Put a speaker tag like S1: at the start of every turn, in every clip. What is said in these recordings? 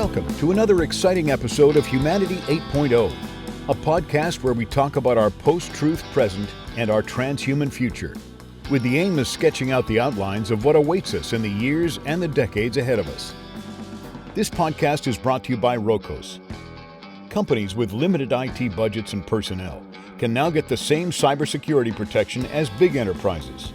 S1: Welcome to another exciting episode of Humanity 8.0, a podcast where we talk about our post-truth present and our transhuman future, with the aim of sketching out the outlines of what awaits us in the years and the decades ahead of us. This podcast is brought to you by Rokos. Companies with limited IT budgets and personnel can now get the same cybersecurity protection as big enterprises.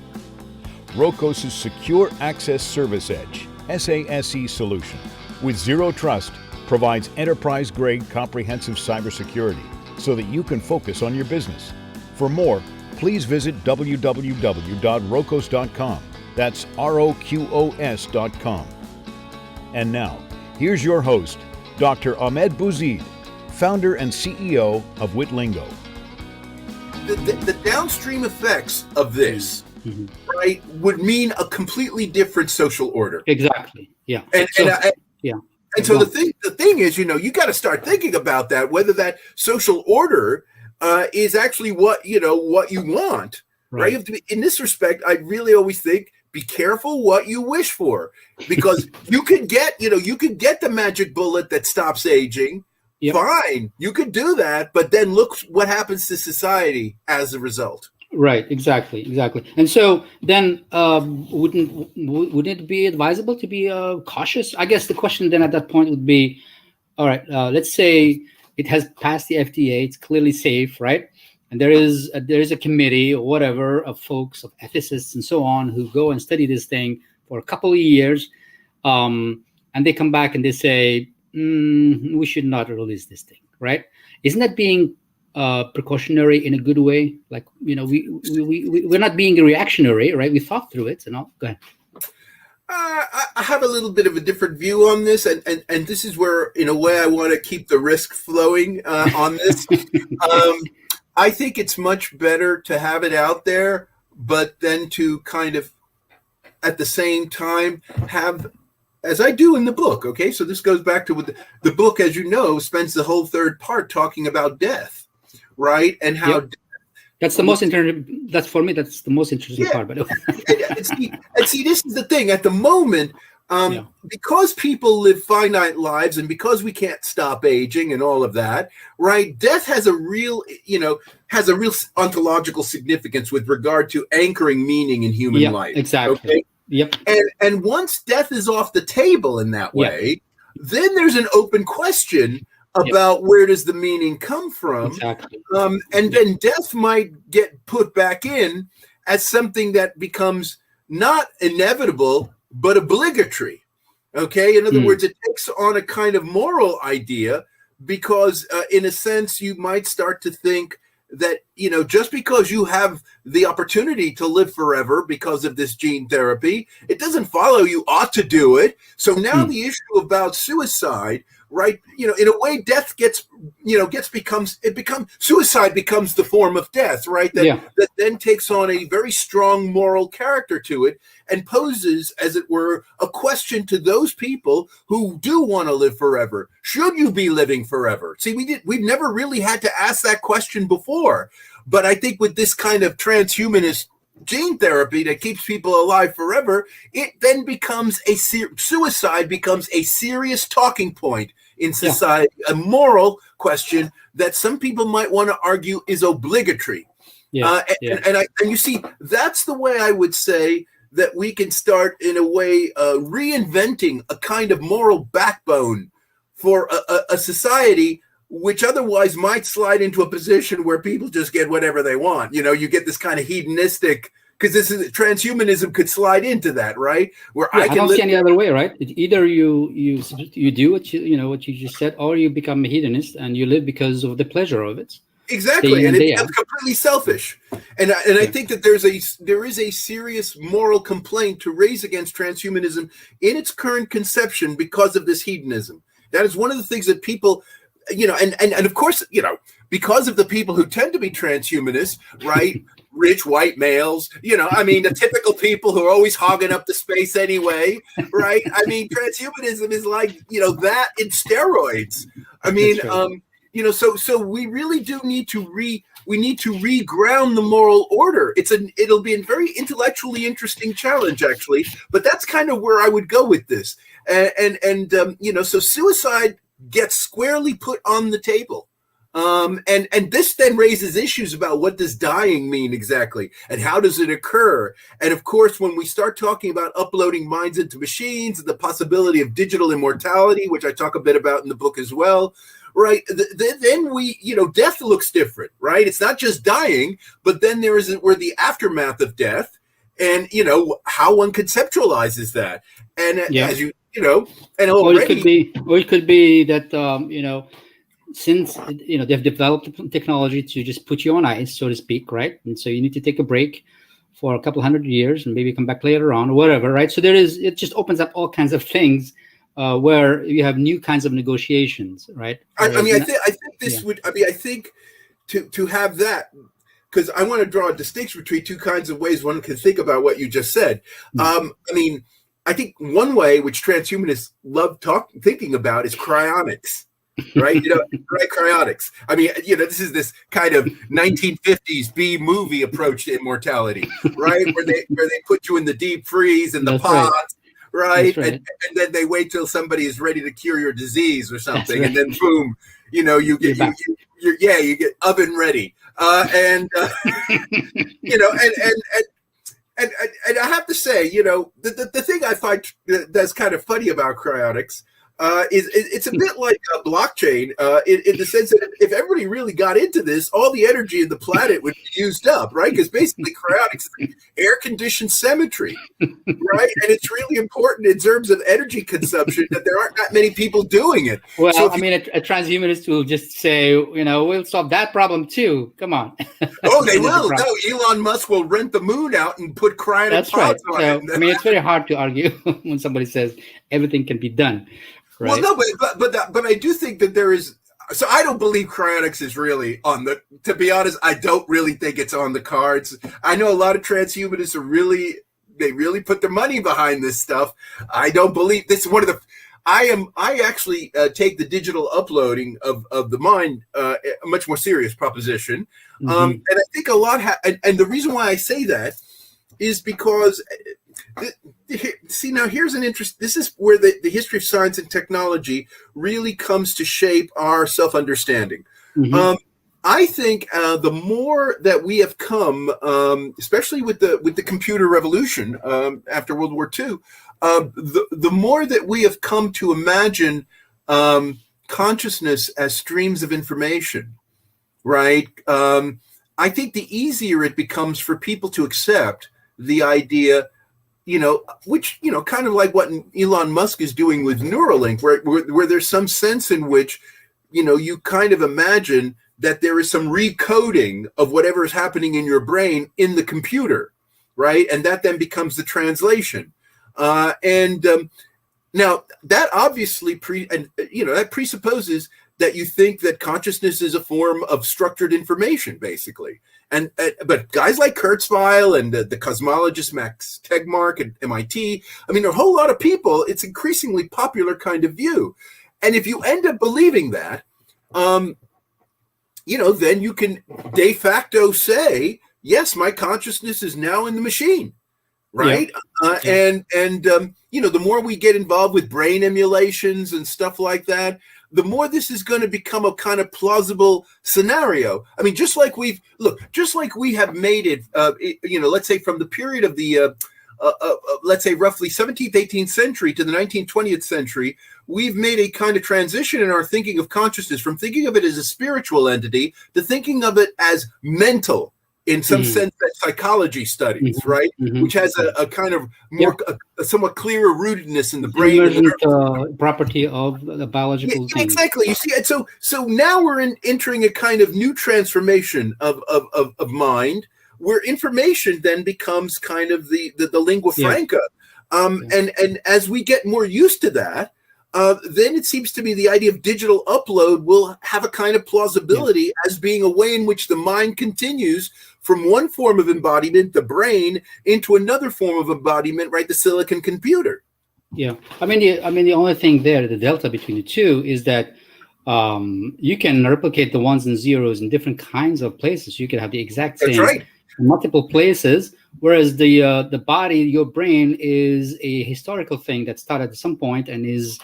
S1: Rokos' Secure Access Service Edge, SASE solution, with zero trust, provides enterprise-grade comprehensive cybersecurity so that you can focus on your business. For more, please visit www.rokos.com. That's ROQOS.com. And now, here's your host, Dr. Ahmed Bouzid, founder and CEO of Witlingo.
S2: The downstream effects of this, right, would mean a completely different social order.
S3: Exactly. Yeah.
S2: And so the thing is, you got to start thinking about that, whether that social order is actually what you want, right? You have to be, in this respect, I really always think, be careful what you wish for, because you could get the magic bullet that stops aging. Yep. Fine, you could do that, but then look what happens to society as a result.
S3: Right, exactly. And so then wouldn't it be advisable to be cautious? I guess the question then at that point would be, all right, let's say it has passed the FDA, it's clearly safe, right? And there is a committee or whatever of folks, of ethicists and so on, who go and study this thing for a couple of years, and they come back and they say, we should not release this thing, right? Isn't that being precautionary in a good way? Like, we're not being reactionary, right? We thought through it and all. Go ahead.
S2: I have a little bit of a different view on this, and this is where, in a way, I want to keep the risk flowing on this. I think it's much better to have it out there, but then to kind of, at the same time, have, as I do in the book, okay? So this goes back to what the book, as you know, spends the whole third part talking about death, right? And how... Yep.
S3: That's the most interesting. That's for me. That's the most interesting part. By the way,
S2: and see, this is the thing. At the moment, because people live finite lives, and because we can't stop aging, and all of that, right? Death has a real ontological significance with regard to anchoring meaning in human life.
S3: Exactly.
S2: Okay?
S3: Yep.
S2: And once death is off the table in that way, then there's an open question about where does the meaning come from.
S3: Exactly.
S2: And then death might get put back in as something that becomes not inevitable, but obligatory. Okay? In other words, it takes on a kind of moral idea, because in a sense, you might start to think that, just because you have the opportunity to live forever because of this gene therapy, it doesn't follow you ought to do it. So now the issue about suicide, right? In a way, death suicide becomes the form of death, right? That then takes on a very strong moral character to it, and poses, as it were, a question to those people who do want to live forever. Should you be living forever? See, we've never really had to ask that question before, but I think with this kind of transhumanist gene therapy that keeps people alive forever, it then becomes suicide becomes a serious talking point in society, a moral question that some people might want to argue is obligatory. And you see, that's the way I would say that we can start, in a way, reinventing a kind of moral backbone for a society which otherwise might slide into a position where people just get whatever they want. You get this kind of hedonistic, because transhumanism could slide into that, right? Where I don't
S3: see any other way, right? Either you do what what you just said, or you become a hedonist and you live because of the pleasure of it.
S2: Exactly, and it becomes completely selfish. And I think that there is a serious moral complaint to raise against transhumanism in its current conception because of this hedonism. That is one of the things that people, and of course, because of the people who tend to be transhumanists, right? Rich white males, the typical people who are always hogging up the space anyway, right? Transhumanism is like, that in steroids. So we really do need to reground the moral order. It'll be a very intellectually interesting challenge, actually, but that's kind of where I would go with this. So suicide gets squarely put on the table. And this then raises issues about what does dying mean exactly, and how does it occur? And of course, when we start talking about uploading minds into machines and the possibility of digital immortality, which I talk a bit about in the book as well, right? Then we, death looks different, right? It's not just dying, but then there is where the aftermath of death, and how one conceptualizes that, and as and already,
S3: or it could be that since they've developed technology to just put you on ice, so to speak, right? And so you need to take a break for a couple hundred years and maybe come back later on or whatever, right? So it just opens up all kinds of things where you have new kinds of negotiations, right?
S2: I think to have that, because I want to draw a distinction between two kinds of ways one can think about what you just said. I think one way which transhumanists love thinking about is cryonics. Right, right, cryonics. This is this kind of 1950s B movie approach to immortality, right? where they put you in the deep freeze and the pods, right? And then they wait till somebody is ready to cure your disease or something, and then boom, you get you get oven ready, and I have to say, the thing I find that's kind of funny about cryonics. It's a bit like a blockchain in the sense that if everybody really got into this, all the energy in the planet would be used up, right? Because basically cryonics is air-conditioned cemetery, right? And it's really important in terms of energy consumption that there aren't that many people doing it.
S3: Well, so a transhumanist will just say, we'll solve that problem too. Come on.
S2: Oh, they will. No, Elon Musk will rent the moon out and put cryonic pods on it.
S3: It's very hard to argue when somebody says everything can be done. Right.
S2: Well, no, but I do think that there is. So I don't believe cryonics is really on the. To be honest, I don't really think it's on the cards. I know a lot of transhumanists they really put their money behind this stuff. I don't believe this is one of the. I actually take the digital uploading of the mind a much more serious proposition, and I think a lot. And the reason why I say that is because. See, now here's an interest. This is where the history of science and technology really comes to shape our self-understanding. I think the more that we have come, especially with the computer revolution after World War II, the more that we have come to imagine consciousness as streams of information, right? I think the easier it becomes for people to accept the idea. Which, kind of like what Elon Musk is doing with Neuralink, where there's some sense in which, you kind of imagine that there is some recoding of whatever is happening in your brain in the computer, right? And that then becomes the translation. Now that obviously that presupposes that you think that consciousness is a form of structured information, basically. But guys like Kurzweil and the cosmologist Max Tegmark at MIT, there are a whole lot of people. It's increasingly popular kind of view, and if you end up believing that, then you can de facto say, yes, my consciousness is now in the machine, right? Yeah. The more we get involved with brain emulations and stuff like that, the more this is going to become a kind of plausible scenario. Just like we have made it, let's say from the period of the, let's say roughly 17th, 18th century to the 19th, 20th century, we've made a kind of transition in our thinking of consciousness from thinking of it as a spiritual entity to thinking of it as mental. In some sense, that psychology studies, right, which has a kind of more a somewhat clearer rootedness in the brain,
S3: emergent property of the biological.
S2: Yeah, exactly. You see, and so now we're entering a kind of new transformation of mind, where information then becomes kind of the lingua franca, and as we get more used to that. Then it seems to me the idea of digital upload will have a kind of plausibility as being a way in which the mind continues from one form of embodiment, the brain, into another form of embodiment, right, the silicon computer.
S3: Yeah, the only thing there, the delta between the two, is that you can replicate the ones and zeros in different kinds of places. You can have the exact same in multiple places, whereas the body, your brain, is a historical thing that started at some point and is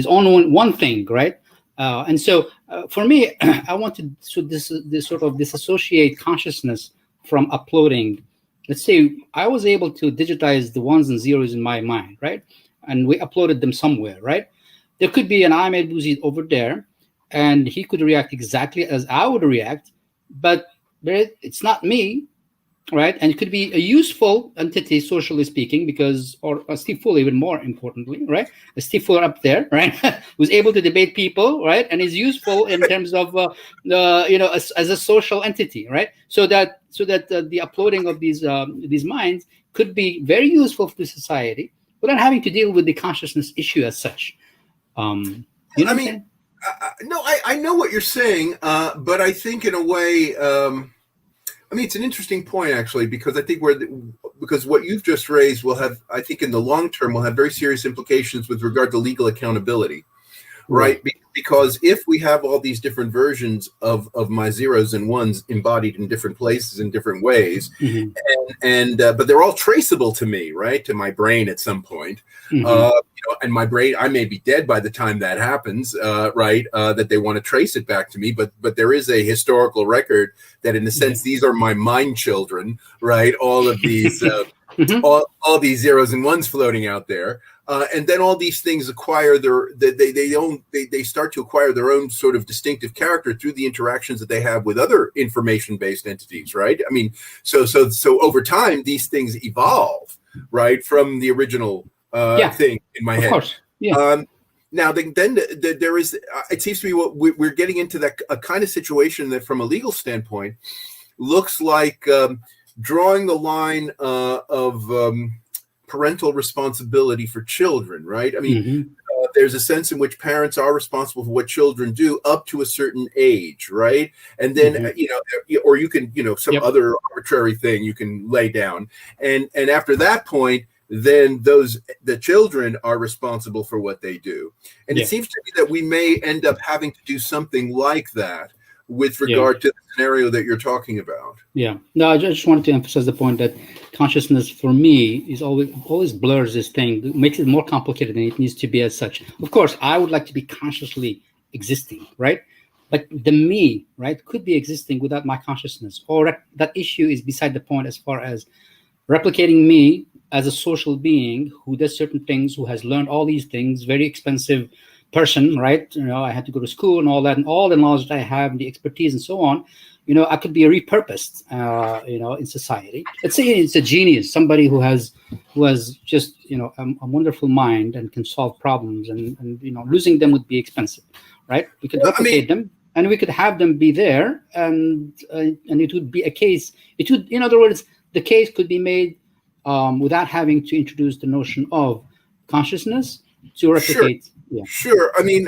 S3: on one thing, right? And so for me, I want to this sort of disassociate consciousness from uploading. Let's say I was able to digitize the ones and zeros in my mind, right? And we uploaded them somewhere, right? There could be an Ahmed Bouzid over there, and he could react exactly as I would react, but it's not me, right? And it could be a useful entity, socially speaking, because, or Steve Fuller, even more importantly, right? Steve Fuller up there, right? Who's able to debate people, right? And is useful in terms of, as a social entity, right? So that the uploading of these minds could be very useful to society without having to deal with the consciousness issue as such. You know
S2: I mean, I know what you're saying, but I think in a way, I mean, it's an interesting point, actually, because I think because what you've just raised will have, I think in the long term, will have very serious implications with regard to legal accountability, right? Because if we have all these different versions of my zeros and ones embodied in different places in different ways, but they're all traceable to me, right? To my brain at some point. And my brain, I may be dead by the time that happens, right? That they want to trace it back to me, but there is a historical record that, in a sense, these are my mind children, right? All of these, all these zeros and ones floating out there, and then all these things acquire they start to acquire their own sort of distinctive character through the interactions that they have with other information-based entities, right? I mean, so over time, these things evolve, right, from the original thing in my head. Of course. Yeah. Now, then there is, it seems to me what we're getting into that a kind of situation that, from a legal standpoint, looks like drawing the line of parental responsibility for children, right? I mean, there's a sense in which parents are responsible for what children do up to a certain age, right? And then, or you can, some other arbitrary thing you can lay down. And after that point, then the children are responsible for what they do. And it seems to me that we may end up having to do something like that with regard to the scenario that you're talking about. Yeah.
S3: No, I just wanted to emphasize the point that consciousness, for me, is always blurs this thing, it makes it more complicated than it needs to be as such. Of course, I would like to be consciously existing, right? But the me, right, could be existing without my consciousness. Or that issue is beside the point as far as replicating me as a social being who does certain things, who has learned all these things, very expensive person, right? I had to go to school and all that, and all the knowledge that I have, and the expertise and so on, I could be repurposed, in society. Let's say it's a genius, somebody who has just, a wonderful mind and can solve problems, and losing them would be expensive, right? We could replicate them, and we could have them be there, and it would be a case. It would, in other words, the case could be made without having to introduce the notion of consciousness to replicate.
S2: Sure. I mean,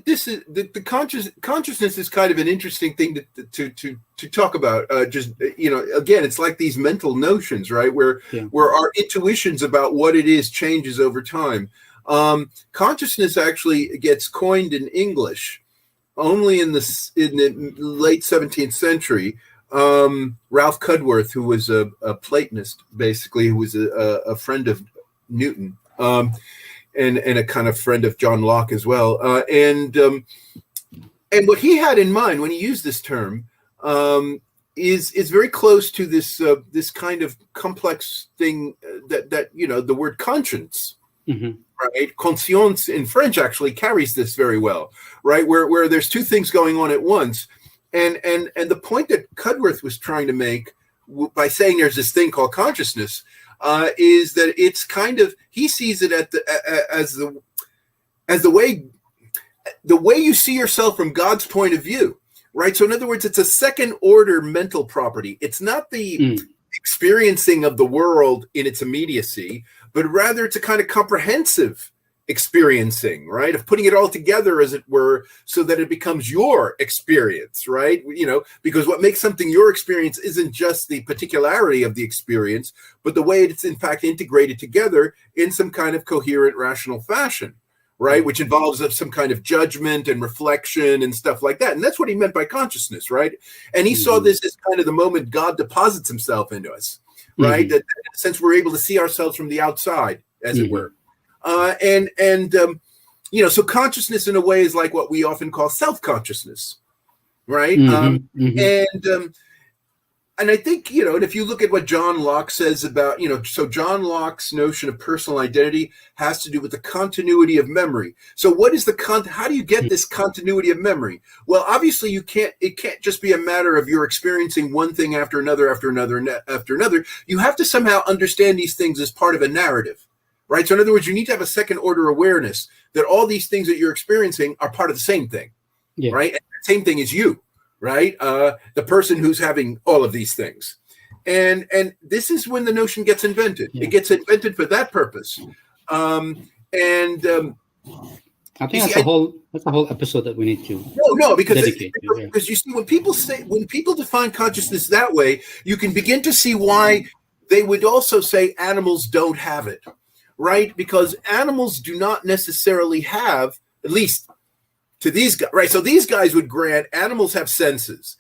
S2: this is the consciousness is kind of an interesting thing to talk about. Again, it's like these mental notions, right? Where our intuitions about what it is changes over time. Consciousness actually gets coined in English only in the late 17th century. Ralph Cudworth, who was a Platonist, basically, who was a friend of Newton, and a kind of friend of John Locke as well. And what he had in mind when he used this term is very close to this kind of complex thing that the word conscience. Right, conscience in French actually carries this very well, right? Where there's two things going on at once. And the point that Cudworth was trying to make by saying there's this thing called consciousness is that it's kind of, he sees it as the way you see yourself from God's point of view, right? So in other words, it's a second order mental property. It's not the experiencing of the world in its immediacy, but rather it's a kind of comprehensive experiencing, right, of putting it all together, as it were, so that it becomes your experience, right? Because what makes something your experience isn't just the particularity of the experience, but the way it's in fact integrated together in some kind of coherent, rational fashion, right? Which involves some kind of judgment and reflection and stuff like that. And that's what he meant by consciousness, right? And he saw this as kind of the moment God deposits himself into us, right? That in a sense we're able to see ourselves from the outside, as it were. So consciousness in a way is like what we often call self-consciousness, right? And I think, and if you look at what John Locke says about, so John Locke's notion of personal identity has to do with the continuity of memory. So what is how do you get this continuity of memory? Well, obviously it can't just be a matter of you're experiencing one thing after another, after another, after another. You have to somehow understand these things as part of a narrative, right? So in other words, you need to have a second order awareness that all these things that you're experiencing are part of the same thing, right? And the same thing is you. Right, the person who's having all of these things, and this is when the notion gets invented. It gets invented for that purpose, I think
S3: that's a whole episode that we need to
S2: because you see when people define consciousness that way, you can begin to see why they would also say animals don't have it, right? Because animals do not necessarily have, at least to these guys, right? So these guys would grant animals have senses,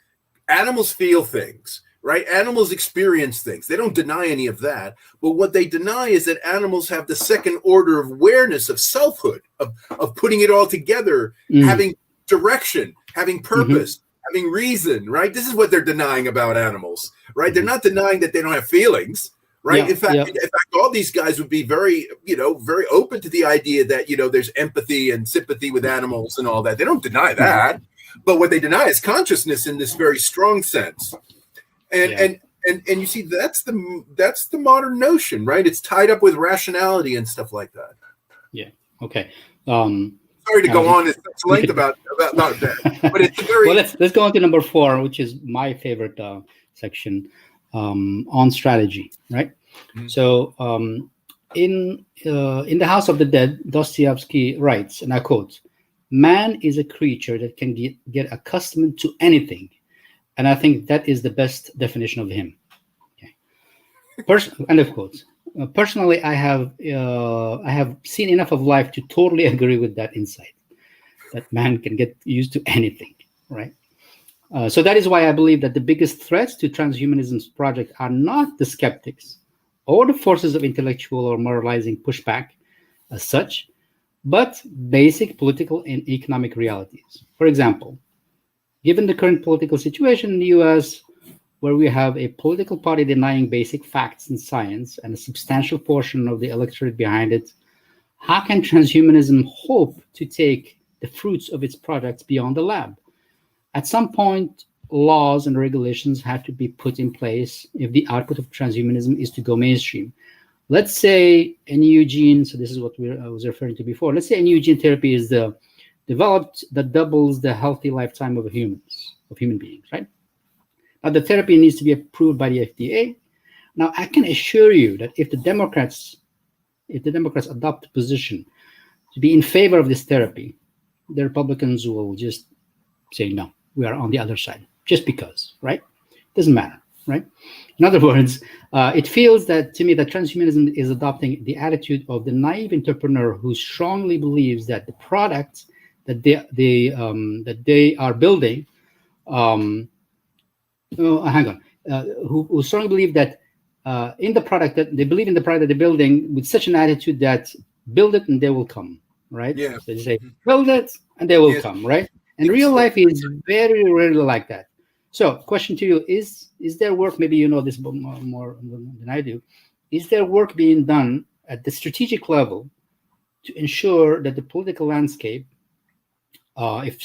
S2: animals feel things, right? Animals experience things. They don't deny any of that. But what they deny is that animals have the second order of awareness of selfhood, of putting it all together, having direction, having purpose, having reason, right? This is what they're denying about animals, right? They're not denying that they don't have feelings. Right. In fact, all these guys would be very, very open to the idea that, there's empathy and sympathy with animals and all that. They don't deny that. But what they deny is consciousness in this very strong sense. And you see, that's the modern notion, right? It's tied up with rationality and stuff like that.
S3: Yeah. Okay.
S2: Sorry to go on at such length about that, but it's very.
S3: Well, let's go on to number 4, which is my favorite section. On strategy, right? So in The House of the Dead, Dostoevsky writes, and I quote, "Man is a creature that can get accustomed to anything." And I think that is the best definition of him. Okay. End of quote. Personally, I have seen enough of life to totally agree with that insight, that man can get used to anything, right? So that is why I believe that the biggest threats to transhumanism's project are not the skeptics or the forces of intellectual or moralizing pushback as such, but basic political and economic realities. For example, given the current political situation in the US, where we have a political party denying basic facts and science and a substantial portion of the electorate behind it, how can transhumanism hope to take the fruits of its products beyond the lab? At some point, laws and regulations have to be put in place if the output of transhumanism is to go mainstream. Let's say a new gene, so this is what I was referring to before. Let's say a new gene therapy is developed that doubles the healthy lifetime of human beings, right? Now, the therapy needs to be approved by the FDA. Now, I can assure you that if the Democrats adopt a position to be in favor of this therapy, the Republicans will just say no. We are on the other side, just because, right? Doesn't matter, right? In other words, it feels to me that transhumanism is adopting the attitude of the naive entrepreneur who strongly believes that the product that they are building, who strongly believe that in the product that they believe in the product that they're building with such an attitude that build it and they will come, right?
S2: Yeah.
S3: So they say build it and they will come, right? And real life is very rarely like that. So, question to you is there work? Maybe you know this more than I do. Is there work being done at the strategic level to ensure that the political landscape, if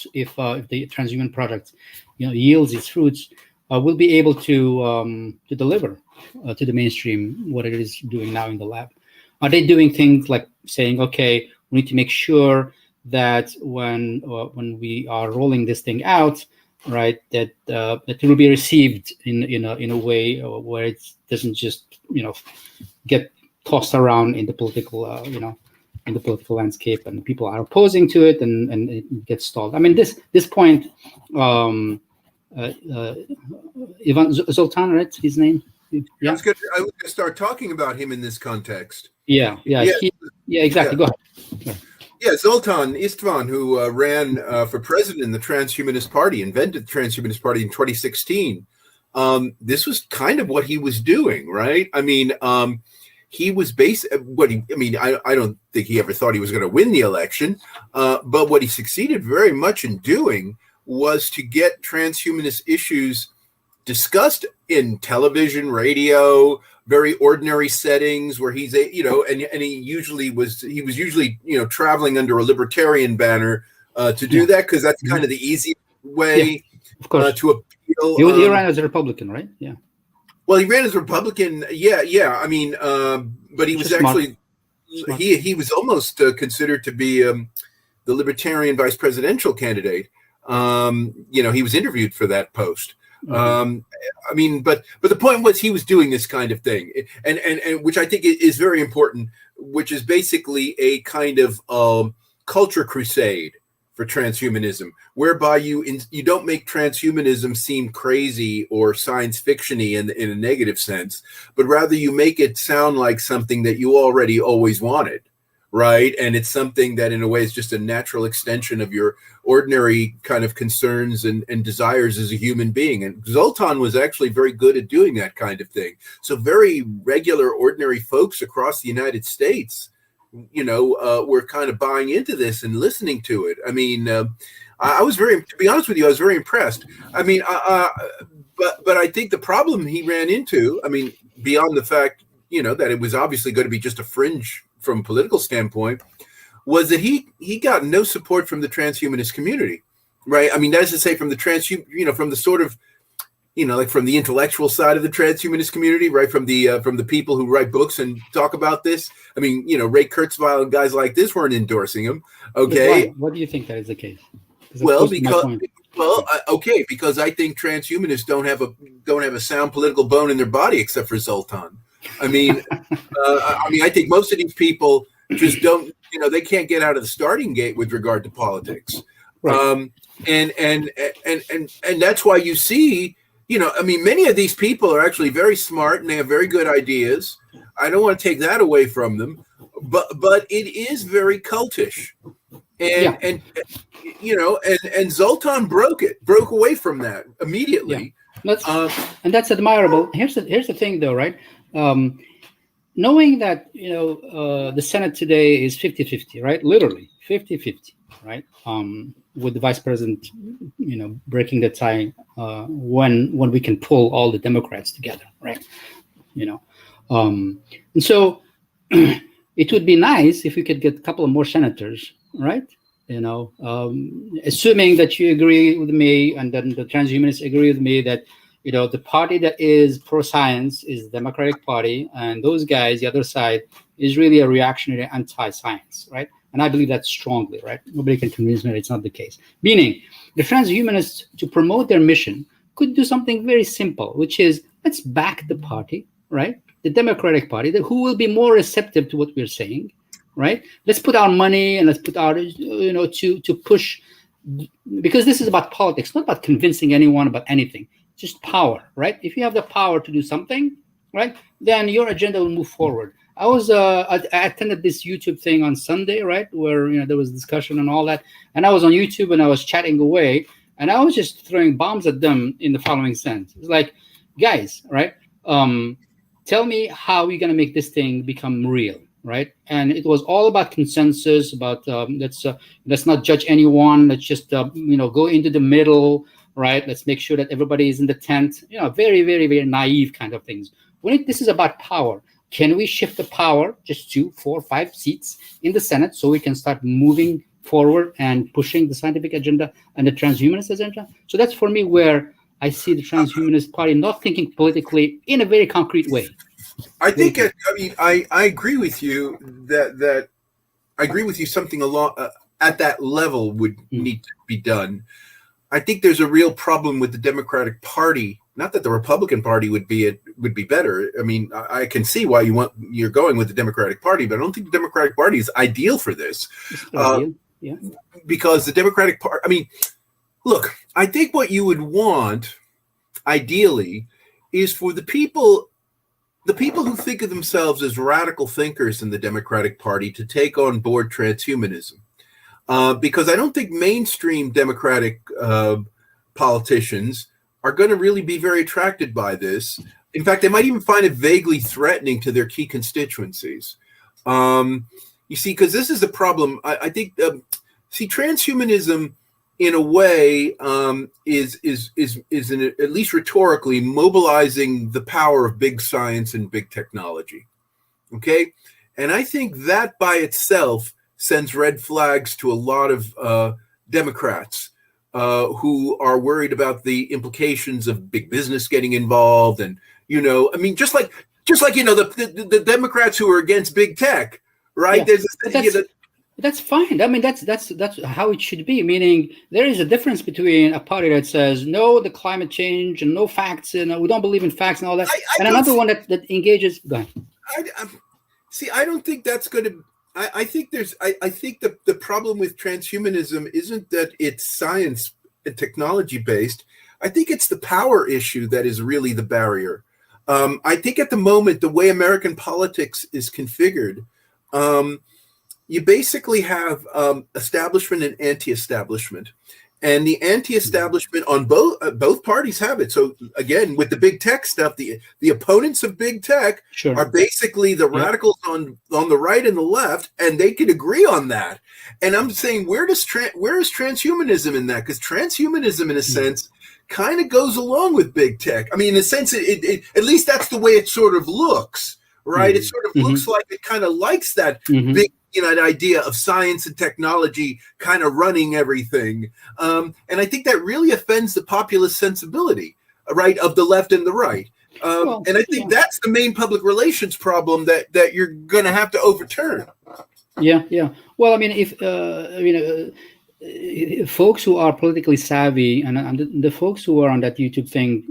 S3: the transhuman product, yields its fruits, will be able to deliver to the mainstream what it is doing now in the lab? Are they doing things like saying, okay, we need to make sure that when we are rolling this thing out, right, that it will be received in a way where it doesn't just get tossed around in the political in the political landscape and people are opposing to it and it gets stalled. I mean, this point, Ivan Zoltan, right? His name.
S2: Yeah, I was going to start talking about him in this context.
S3: Yeah, exactly.
S2: Yeah.
S3: Go ahead.
S2: Yeah, Zoltan Istvan, who ran for president in the Transhumanist Party, invented the Transhumanist Party in 2016. This was kind of what he was doing, right? I mean, he was I don't think he ever thought he was going to win the election, but what he succeeded very much in doing was to get transhumanist issues discussed in television, radio, very ordinary settings where he's and he was usually traveling under a libertarian banner to do that, because that's kind of the easy way
S3: of course.
S2: To appeal.
S3: He ran as a Republican, right? Yeah.
S2: Well, he ran as a Republican. Yeah. I mean, but he was actually smart. He was almost considered to be the libertarian vice presidential candidate. He was interviewed for that post. I mean, but the point was he was doing this kind of thing, and which I think is very important, which is basically a kind of culture crusade for transhumanism, whereby you don't make transhumanism seem crazy or science fiction-y in a negative sense, but rather you make it sound like something that you already always wanted, right? And it's something that in a way is just a natural extension of your ordinary kind of concerns and desires as a human being. And Zoltan was actually very good at doing that kind of thing. So very regular, ordinary folks across the United States, were kind of buying into this and listening to it. I mean, to be honest with you, I was very impressed. I mean, but I think the problem he ran into, I mean, beyond the fact, that it was obviously going to be just a fringe from a political standpoint, was that he got no support from the transhumanist community, right? I mean, that is to say, from the from the sort of, like from the intellectual side of the transhumanist community, right? From the people who write books and talk about this. I mean, Ray Kurzweil and guys like this weren't endorsing him. Okay.
S3: What do you think that is the case?
S2: Because I think transhumanists don't have a sound political bone in their body except for Zoltan. I mean, I think most of these people just don't, they can't get out of the starting gate with regard to politics. Right. And that's why you see, many of these people are actually very smart and they have very good ideas. I don't want to take that away from them, but it is very cultish. And Zoltan broke away from that immediately.
S3: Yeah. And that's admirable. Here's the thing though, right? Knowing that, the Senate today is 50-50, right? Literally 50-50, right? With the vice president, breaking the tie when we can pull all the Democrats together, right? And so it would be nice if we could get a couple of more senators, right? Assuming that you agree with me and then the transhumanists agree with me that, the party that is pro-science is the Democratic Party, and those guys, the other side, is really a reactionary anti-science, right? And I believe that strongly, right? Nobody can convince me that it's not the case. Meaning, the transhumanists, to promote their mission, could do something very simple, which is, let's back the party, right? The Democratic Party, who will be more receptive to what we're saying, right? Let's put our money and let's put our, to push, because this is about politics, not about convincing anyone about anything. Just power, right? If you have the power to do something, right, then your agenda will move forward. I attended this YouTube thing on Sunday, right, where there was discussion and all that, and I was on YouTube and I was chatting away, and I was just throwing bombs at them in the following sense. It's like, guys, right? Tell me how we're gonna make this thing become real, right? And it was all about consensus, about let's not judge anyone. Let's just go into the middle. Right, let's make sure that everybody is in the tent. Very, very, very naive kind of things. This is about power, can we shift the power just 2, 4, 5 seats in the Senate so we can start moving forward and pushing the scientific agenda and the transhumanist agenda? So that's for me where I see the transhumanist party not thinking politically in a very concrete way.
S2: I think I agree with you that I agree with you. Something along at that level would need to be done. I think there's a real problem with the Democratic Party. Not that the Republican Party would be better. I mean, I can see why you're going with the Democratic Party, but I don't think the Democratic Party is ideal for this.
S3: Yeah.
S2: Because the Democratic Party, I mean, look, I think what you would want, ideally, is for the people who think of themselves as radical thinkers in the Democratic Party to take on board transhumanism. because I don't think mainstream Democratic politicians are going to really be very attracted by this. In fact, they might even find it vaguely threatening to their key constituencies. You see, because this is a problem. I think, transhumanism, in a way, is at least rhetorically mobilizing the power of big science and big technology. Okay, and I think that by itself sends red flags to a lot of Democrats who are worried about the implications of big business getting involved, and just like the Democrats who are against big tech, right?
S3: Yeah. That's fine. I mean, that's how it should be. Meaning, there is a difference between a party that says no, the climate change and no facts, and we don't believe in facts and all that, and another one that engages. Go ahead.
S2: I don't think that's going to. I think the problem with transhumanism isn't that it's science and technology based. I think it's the power issue that is really the barrier. I think at the moment, the way American politics is configured, you basically have establishment and anti-establishment, and the anti-establishment on both parties have it. So again, with the big tech stuff, the opponents of big tech are basically the radicals on the right and the left, and they can agree on that. And I'm saying, where is transhumanism in that? Because transhumanism, in a sense, kind of goes along with big tech. I mean, in a sense, it at least that's the way it sort of looks, right? It sort of looks like it kind of likes that big, an idea of science and technology kind of running everything. And I think that really offends the populist sensibility, right, of the left and the right. And I think that's the main public relations problem that you're going to have to overturn.
S3: Yeah. Well, I mean, if folks who are politically savvy, and the folks who are on that YouTube thing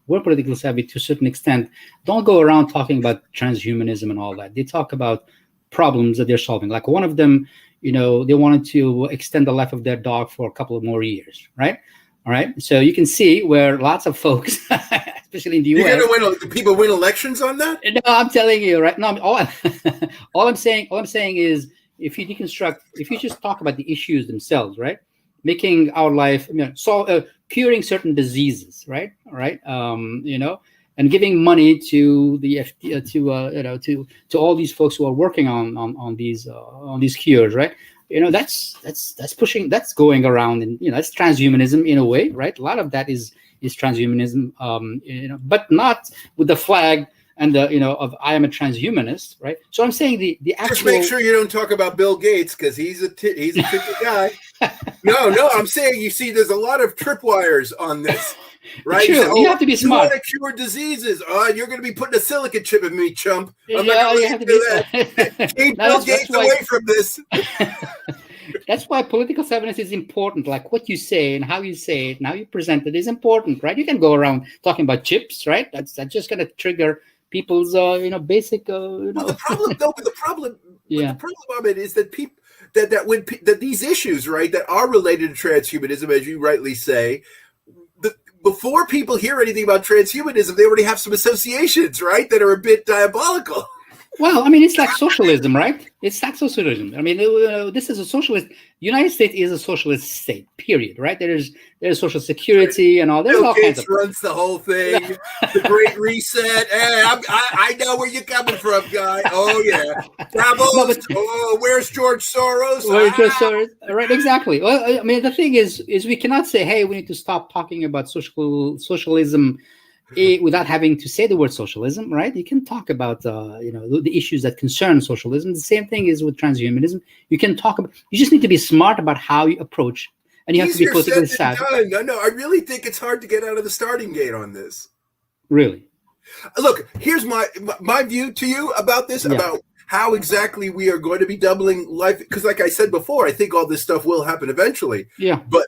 S3: were politically savvy to a certain extent, don't go around talking about transhumanism and all that. They talk about problems that they're solving. Like one of them, they wanted to extend the life of their dog for a couple of more years, right? All right. So you can see where lots of folks, especially in the US,
S2: do people win elections on that?
S3: No, I'm telling you, right? No, all I'm saying is, if you just talk about the issues themselves, right? Making our life, curing certain diseases, right? All right. And giving money to the to all these folks who are working on these cures, right? That's pushing, that's going around, and that's transhumanism in a way, right? A lot of that is transhumanism, but not with the flag and of I am a transhumanist, right? So I'm saying the actual.
S2: Just make sure you don't talk about Bill Gates, because he's a tricky guy. No, I'm saying, you see, there's a lot of tripwires on this. Right,
S3: so, you have to be smart.
S2: You want to cure diseases? You're going to be putting a silicon chip in me, chump. I'm
S3: not
S2: going to do that. Keep Bill Gates away from this.
S3: That's why political savviness is important. Like what you say and how you say it and how you present it is important, right? You can go around talking about chips, right? That's just going to trigger people's, basic.
S2: Well, the problem of it is that people that these issues, right, that are related to transhumanism, as you rightly say. Before people hear anything about transhumanism, they already have some associations, right, that are a bit diabolical.
S3: Well, I mean, it's like socialism, right? It's like socialism. I mean, this is a socialist. United States is a socialist state, period, right? There's Social Security and all. There's all kinds of.
S2: Runs the whole thing. The Great Reset. Hey, I know where you're coming from, guy. Oh yeah, Davos. Where's George Soros?
S3: Where's George Soros? Right, exactly. Well, I mean, the thing is we cannot say, hey, we need to stop talking about socialism. Without having to say the word socialism, right? You can talk about the issues that concern socialism. The same thing is with transhumanism. You can talk about. You just need to be smart about how you approach, and you have to be politically savvy.
S2: No, I really think it's hard to get out of the starting gate on this.
S3: Really?
S2: Look, here's my view to you about this, about how exactly we are going to be doubling life. Because, like I said before, I think all this stuff will happen eventually.
S3: Yeah.
S2: But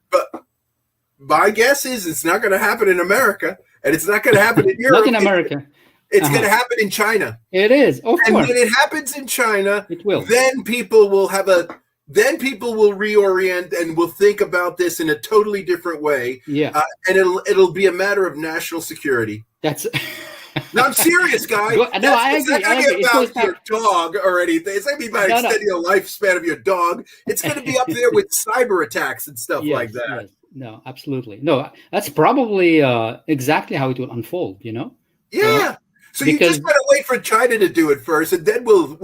S2: my guess is it's not going to happen in America. And it's not going to happen in Europe.
S3: Not in America.
S2: It's going to happen in China.
S3: It is. Of course.
S2: And when it happens in China,
S3: it will.
S2: Then people will reorient and will think about this in a totally different way.
S3: Yeah.
S2: And it'll be a matter of national security.
S3: That's
S2: No, I'm serious, guy.
S3: No, I agree.
S2: It's not going to be about your dog or anything. It's not going to be about extending the lifespan of your dog. It's going to be up there with cyber attacks and stuff like that.
S3: Yes. No, absolutely. No, that's probably exactly how it will unfold,
S2: Yeah. So you just got to wait for China to do it first, and then we'll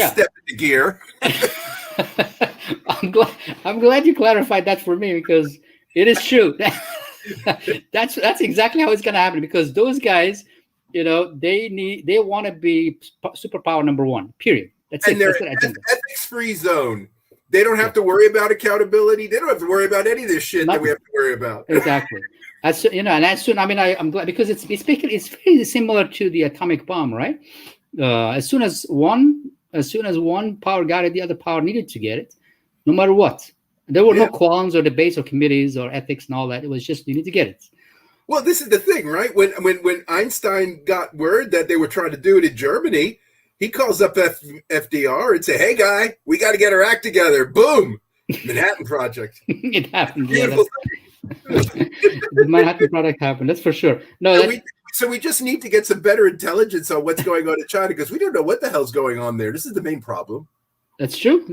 S2: step into gear.
S3: I'm glad you clarified that for me, because it is true. That's exactly how it's going to happen, because those guys, they want to be superpower number one. Period. That's it.
S2: They're ethics-free zone. They don't have to worry about accountability. They don't have to worry about any of this shit that we have to worry about.
S3: Exactly. I'm glad, because it's very similar to the atomic bomb, right? As soon as one power got it, the other power needed to get it, no matter what. There were no qualms or debates or committees or ethics and all that. It was just, you need to get it.
S2: Well, this is the thing, right? When Einstein got word that they were trying to do it in Germany, he calls up FDR and say, "Hey, guy, we got to get our act together." Boom, Manhattan Project.
S3: It happened. Beautiful. The Manhattan Project happened. That's for sure. No,
S2: so we just need to get some better intelligence on what's going on in China, because we don't know what the hell's going on there. This is the main problem.
S3: That's true.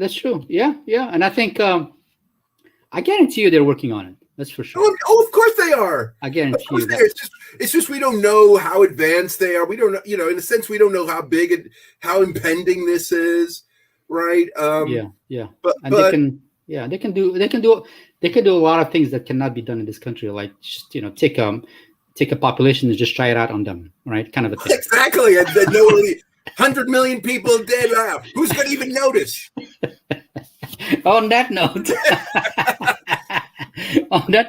S3: Yeah. And I think I guarantee you they're working on it. That's for sure.
S2: Oh, of course they are.
S3: I guarantee you that.
S2: It's just we don't know how advanced they are. We don't know, in a sense, we don't know how big and how impending this is, right?
S3: Yeah. But they can do a lot of things that cannot be done in this country, like just take a population and just try it out on them, right? Kind of a thing.
S2: Exactly. And then 100 million people dead. Who's going to even notice?
S3: On that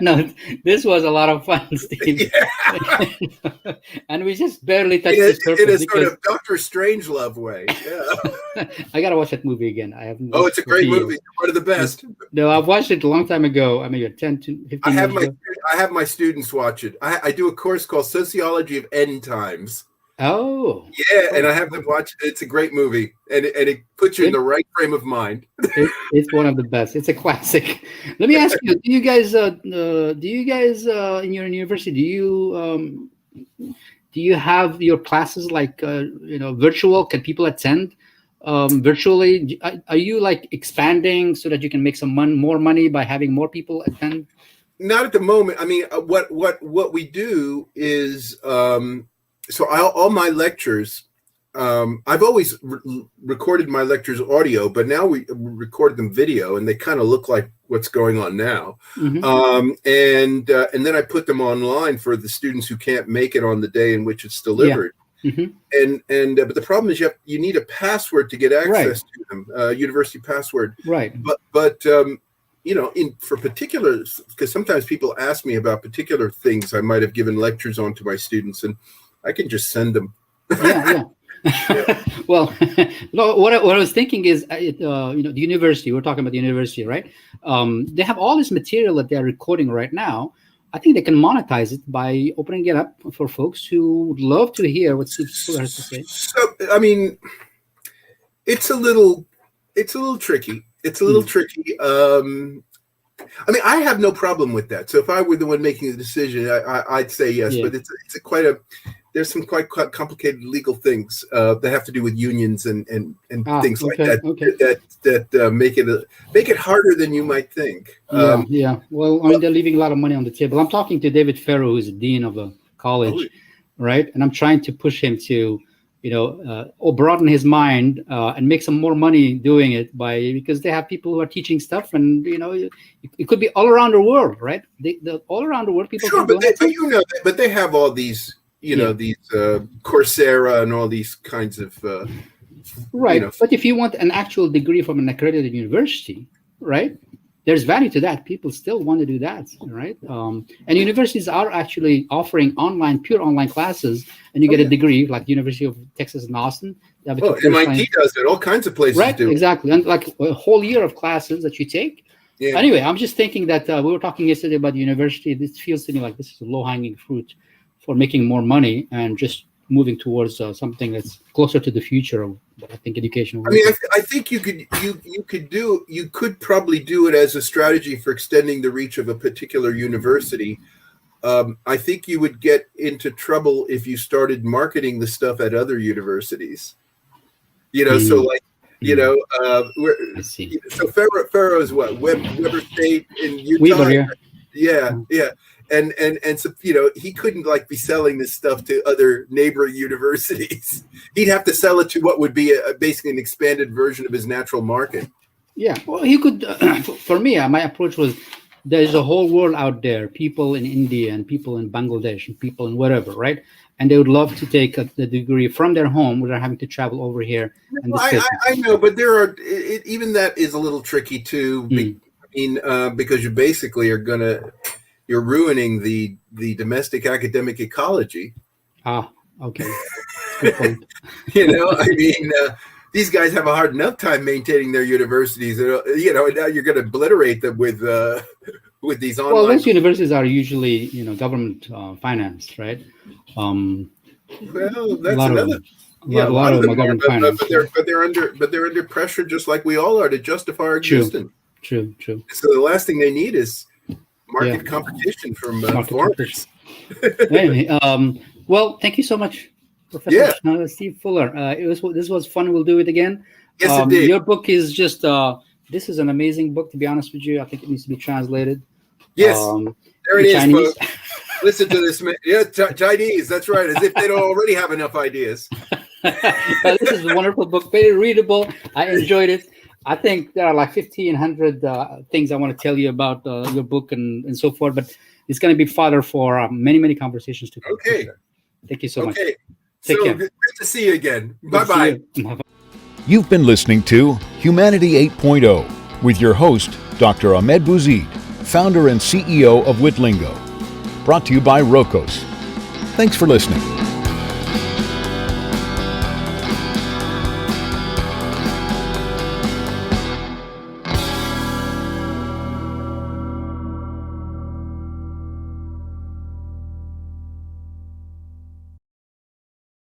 S3: note, this was a lot of fun, Steve. Yeah. And we just barely touched the surface.
S2: In a sort of Dr. Strangelove way. Yeah.
S3: I got to watch that movie again. I haven't.
S2: Oh, it's a great movie. One of the best.
S3: No, I've watched it a long time ago. I mean, 10 to 15
S2: I have
S3: years
S2: my students watch it. I do a course called Sociology of End Times.
S3: Oh.
S2: Yeah, and I have them watch it. It's a great movie, and it puts you in the right frame of mind.
S3: It's one of the best. It's a classic. Let me ask you: Do you guys in your university, do you have your classes like virtual? Can people attend virtually? Are you like expanding so that you can make some more money by having more people attend?
S2: Not at the moment. I mean, what we do is. So all my lectures, I've always recorded my lectures audio, but now we record them video, and they kind of look like what's going on now. Mm-hmm. And then I put them online for the students who can't make it on the day in which it's delivered. Yeah. Mm-hmm. But the problem is you need a password to get access to them, university password.
S3: Right.
S2: But for particulars, because sometimes people ask me about particular things I might have given lectures on to my students, and I can just send them.
S3: Yeah. Well, no, what I was thinking is, the university, we're talking about the university, right? They have all this material that they're recording right now. I think they can monetize it by opening it up for folks who would love to hear what Steve Fuller has to say.
S2: So, I mean, it's a little tricky. It's a little tricky. I mean, I have no problem with that. So if I were the one making the decision, I'd say yes. Yeah. But there's some quite complicated legal things that have to do with unions and things like that that make it harder than you might think.
S3: Yeah. Well, I mean, they're leaving a lot of money on the table. I'm talking to David Farrow, who's the dean of a college, right? And I'm trying to push him to, broaden his mind and make some more money doing it because they have people who are teaching stuff, and it could be all around the world, right? All around the world, people.
S2: Sure, but they have all these. These Coursera and all these kinds of
S3: right. But if you want an actual degree from an accredited university, right, there's value to that. People still want to do that, right? And universities are actually offering pure online classes, and you get a degree, like the University of Texas in Austin.
S2: MIT does it. All kinds of places do.
S3: Exactly, and like a whole year of classes that you take. Yeah. Anyway, I'm just thinking that we were talking yesterday about the university. This feels to me like this is a low-hanging fruit for making more money and just moving towards something that's closer to the future of, I think, education.
S2: I mean, I think you could probably do it as a strategy for extending the reach of a particular university. I think you would get into trouble if you started marketing the stuff at other universities. So like,
S3: I see.
S2: So Pharaoh's what? Weber State in Utah.
S3: Weber,
S2: yeah. And so, he couldn't like be selling this stuff to other neighboring universities. He'd have to sell it to what would be basically an expanded version of his natural market.
S3: Yeah, well, he could. For me, my approach was there's a whole world out there, people in India and people in Bangladesh and people in whatever, right? And they would love to take the degree from their home without having to travel over here. And
S2: I know, but there are even that is a little tricky too. Because you basically you're ruining the domestic academic ecology.
S3: Okay. Good point.
S2: These guys have a hard enough time maintaining their universities. And now you're going to obliterate them with these online.
S3: Well, those universities are usually, government financed, right?
S2: Well, that's another.
S3: A lot of them are government financed.
S2: But they're under pressure, just like we all are, to justify our existence.
S3: True.
S2: So the last thing they need is market competition from foreigners.
S3: Anyway, well, thank you so much, Professor Steve Fuller. This was fun. We'll do it again.
S2: Yes, indeed.
S3: Your book is just this is an amazing book. To be honest with you, I think it needs to be translated.
S2: Yes, there it is,
S3: Chinese.
S2: folks. Listen to this, man. Yeah, Chinese. That's right. As if they don't already have enough ideas.
S3: This is a wonderful book. Very readable. I enjoyed it. I think there are like 1,500 things I want to tell you about your book and so forth, but it's going to be fodder for many, many conversations to come.
S2: Okay.
S3: Sure. Thank you so much.
S2: Okay.
S3: Take care.
S2: Good to see you again. Bye-bye.
S1: You've been listening to Humanity 8.0 with your host, Dr. Ahmed Bouzid, founder and CEO of Witlingo. Brought to you by Rokos. Thanks for listening.